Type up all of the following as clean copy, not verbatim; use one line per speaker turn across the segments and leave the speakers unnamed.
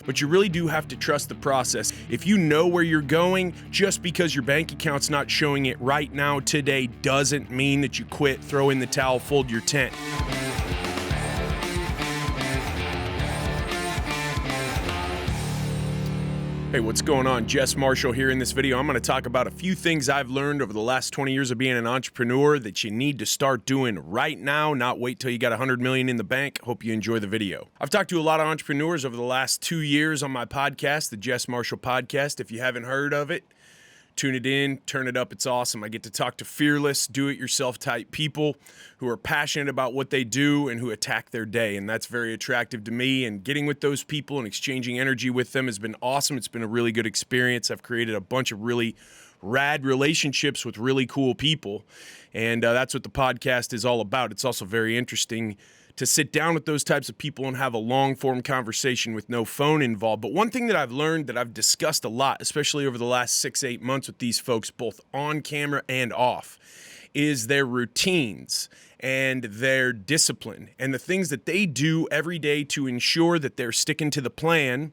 But you really do have to trust the process. If you know where you're going, just because your bank account's not showing it right now today doesn't mean that you quit, throw in the towel, fold your tent. Hey, what's going on? JESS Marshall here. In this video, I'm going to talk about a few things I've learned over the last 20 years of being an entrepreneur that you need to start doing right now, not wait till you got 100 million in the bank. Hope you enjoy the video. I've talked to a lot of entrepreneurs over the last 2 years on my podcast, the JESS Marshall Podcast. If you haven't heard of it, tune it in, turn it up. It's awesome. I get to talk to fearless, do-it-yourself type people who are passionate about what they do and who attack their day. And that's very attractive to me. And getting with those people and exchanging energy with them has been awesome. It's been a really good experience. I've created a bunch of really rad relationships with really cool people. And that's what the podcast is all about. It's also very interesting to sit down with those types of people and have a long-form conversation with no phone involved. But one thing that I've learned that I've discussed a lot, especially over the last 6-8 months with these folks, both on camera and off, is their routines and their discipline and the things that they do every day to ensure that they're sticking to the plan,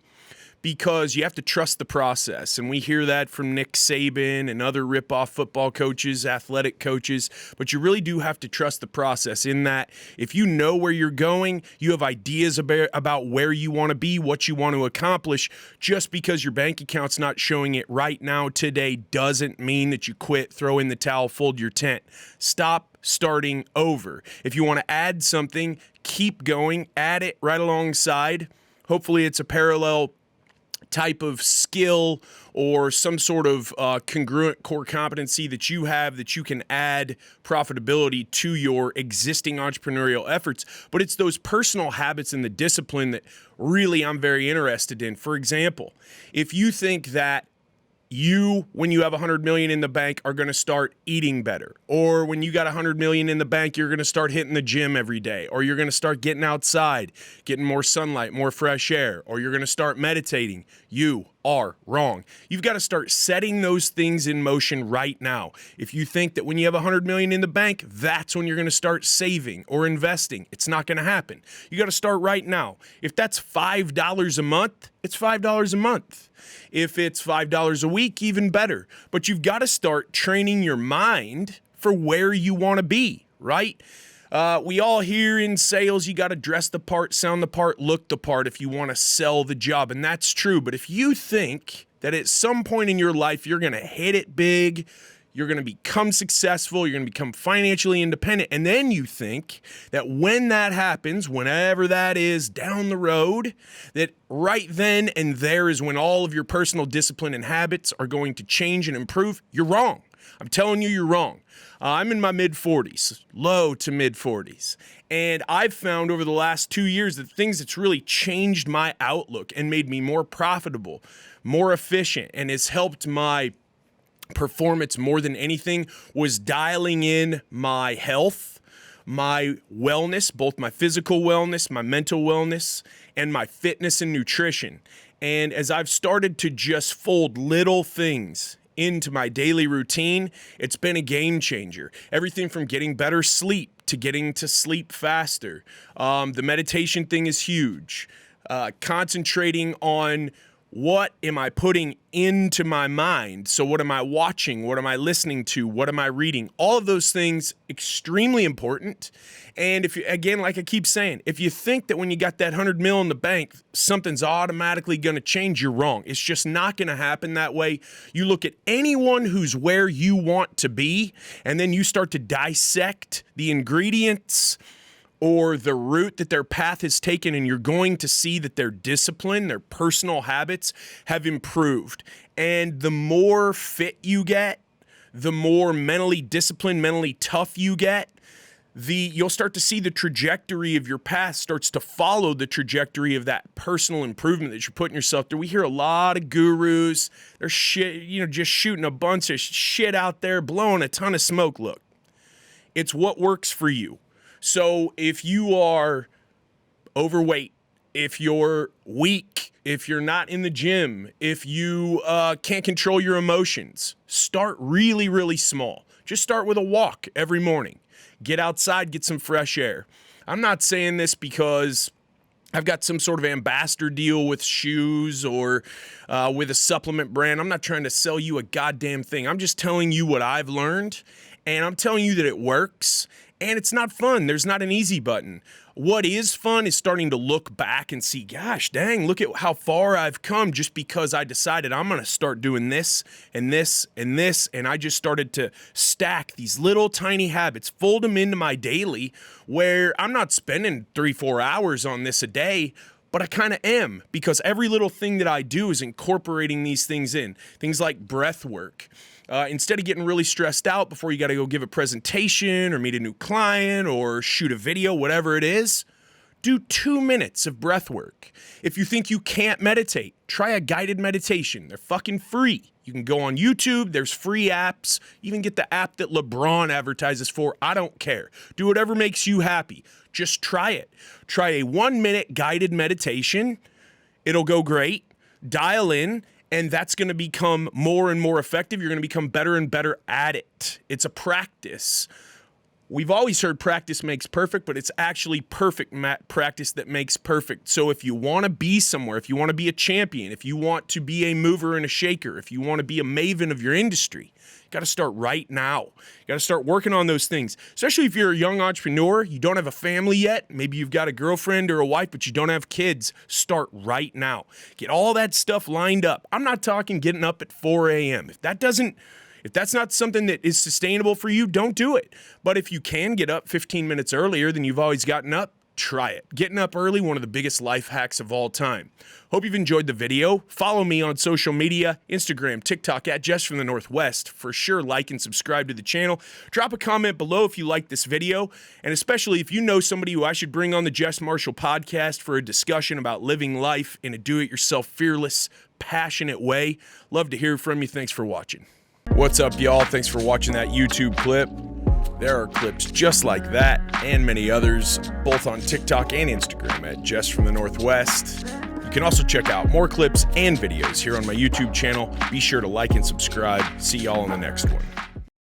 because you have to trust the process. And we hear that from Nick Saban and other rip-off football coaches, athletic coaches, but you really do have to trust the process in that if you know where you're going, you have ideas about where you want to be, what you want to accomplish. Just because your bank account's not showing it right now today doesn't mean that you quit, throw in the towel, fold your tent. Stop starting over. If you want to add something, keep going, add it right alongside. Hopefully it's a parallel type of skill or some sort of congruent core competency that you have that you can add profitability to your existing entrepreneurial efforts. But it's those personal habits and the discipline that really I'm very interested in. For example, if you think that when you have 100 million in the bank, are going to start eating better, or when you got 100 million in the bank, you're going to start hitting the gym every day, or you're going to start getting outside, getting more sunlight, more fresh air, or you're going to start meditating, you are wrong. You've got to start setting those things in motion right now. If you think that when you have 100 million in the bank, that's when you're going to start saving or investing, it's not going to happen. You got to start right now. If that's $5 a month, it's $5 a month. If it's $5 a week, even better. But you've got to start training your mind for where you want to be, right? We all hear in sales, you got to dress the part, sound the part, look the part if you want to sell the job. And that's true. But if you think that at some point in your life, you're going to hit it big, you're going to become successful, you're going to become financially independent, and then you think that when that happens, whenever that is down the road, that right then and there is when all of your personal discipline and habits are going to change and improve, you're wrong. I'm telling you, you're wrong. I'm in my mid-40s, low to mid-40s, and I've found over the last 2 years that things that's really changed my outlook and made me more profitable, more efficient, and has helped my performance more than anything was dialing in my health, my wellness, both my physical wellness, my mental wellness, and my fitness and nutrition. And as I've started to just fold little things into my daily routine, it's been a game changer. Everything from getting better sleep to getting to sleep faster. The meditation thing is huge. Concentrating on what am I putting into my mind? So what am I watching? What am I listening to? What am I reading? All of those things, extremely important. And if you, again, like I keep saying, if you think that when you got that 100 mil in the bank, something's automatically going to change, you're wrong. It's just not going to happen that way. You look at anyone who's where you want to be, and then you start to dissect the ingredients or the route that their path has taken, and you're going to see that their discipline, their personal habits have improved. And the more fit you get, the more mentally disciplined, mentally tough you get, you'll start to see the trajectory of your path starts to follow the trajectory of that personal improvement that you're putting yourself through. We hear a lot of gurus, they're just shooting a bunch of shit out there, blowing a ton of smoke. Look, it's what works for you. So if you are overweight, if you're weak, if you're not in the gym, if you can't control your emotions, start really, really small. Just start with a walk every morning. Get outside, get some fresh air. I'm not saying this because I've got some sort of ambassador deal with shoes or with a supplement brand. I'm not trying to sell you a goddamn thing. I'm just telling you what I've learned, and I'm telling you that it works, and it's not fun. There's not an easy button. What is fun is starting to look back and see, gosh, dang, look at how far I've come just because I decided I'm going to start doing this and this and this, and I just started to stack these little tiny habits, fold them into my daily, where I'm not spending 3-4 hours on this a day, but I kind of am, because every little thing that I do is incorporating these things in. Things like breath work. Instead of getting really stressed out before you got to go give a presentation or meet a new client or shoot a video, whatever it is, do 2 minutes of breath work. If you think you can't meditate, try a guided meditation. They're fucking free. You can go on YouTube. There's free apps. Even get the app that LeBron advertises for. I don't care. Do whatever makes you happy. Just try it. Try a 1-minute guided meditation. It'll go great. Dial in. And that's going to become more and more effective. You're going to become better and better at it. It's a practice. We've always heard practice makes perfect, but it's actually perfect practice that makes perfect. So if you want to be somewhere, if you want to be a champion, if you want to be a mover and a shaker, if you want to be a maven of your industry, you got to start right now. You got to start working on those things, especially if you're a young entrepreneur, you don't have a family yet, maybe you've got a girlfriend or a wife, but you don't have kids. Start right now. Get all that stuff lined up. I'm not talking getting up at 4 a.m. If that's not something that is sustainable for you, don't do it. But if you can get up 15 minutes earlier than you've always gotten up, try it. Getting up early, one of the biggest life hacks of all time. Hope you've enjoyed the video. Follow me on social media, Instagram, TikTok, at Jess from the Northwest. For sure, like and subscribe to the channel. Drop a comment below if you like this video, and especially if you know somebody who I should bring on the Jess Marshall podcast for a discussion about living life in a do-it-yourself, fearless, passionate way. Love to hear from you. Thanks for watching. What's up, y'all? Thanks for watching that YouTube clip. There are clips just like that and many others, both on TikTok and Instagram at Jess from the Northwest. You can also check out more clips and videos here on my YouTube channel. Be sure to like and subscribe. See y'all in the next one.